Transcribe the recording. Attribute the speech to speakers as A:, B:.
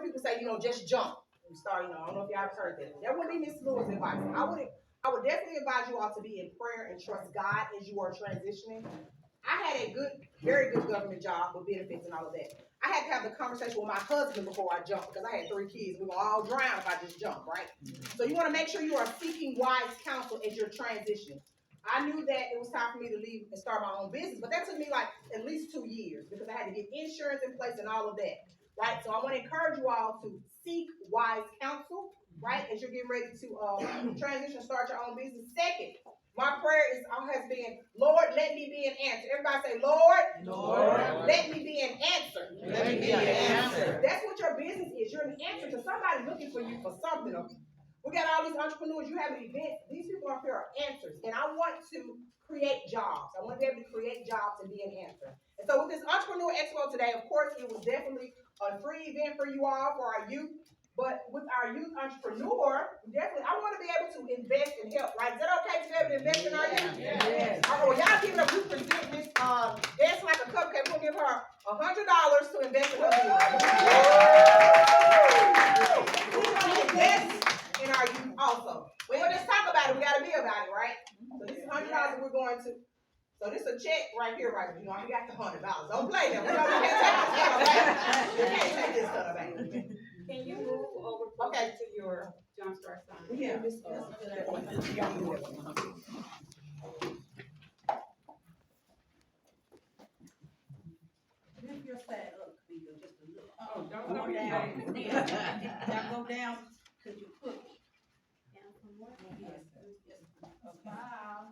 A: heard people say, just jump and start. I don't know if y'all have heard that. That would be Miss Lewis' advice. I would definitely advise you all to be in prayer and trust God as you are transitioning. I had a very good government job with benefits and all of that. I had to have the conversation with my husband before I jumped because I had 3 kids. We were all drown if I just jumped, right? So you want to make sure you are seeking wise counsel as you're transitioning. I knew that it was time for me to leave and start my own business, but that took me like at least 2 years because I had to get insurance in place and all of that, right? So I want to encourage you all to seek wise counsel, right, as you're getting ready to transition, start your own business. Second, my prayer has been, Lord, let me be an answer. Everybody say, Lord, let me be an answer.
B: Let me be an answer.
A: That's what your business is. You're an answer to somebody looking for you for something. We got all these entrepreneurs. You have an event. These people up here are answers. And I want to create jobs. I want to be able to create jobs and be an answer. And so with this Entrepreneur Expo today, of course, it was definitely a free event for you all, for our youth. But with our youth entrepreneur, I want to be able to invest and help, right? Is that okay to be able to invest in our youth?
B: Yes.
A: All right, well, y'all give it up. We present Miss Dance Like a Cupcake. We'll give her $100 to invest in her business. We're going to invest in our youth also. We don't just talk about it. We got to be about it, right? So this is $100 we're going to. So this is a check right here, right? I got the $100. Don't play that. We can't take this stuff back.
C: Can you move over to your jumpstart sign?
A: Yeah.
D: Lift your side up, Camille, just a little.
C: Oh, don't
D: Go
C: go
D: down.
C: down.
D: Now go down, cause you put.
C: Down some more.
D: Yes. A smile.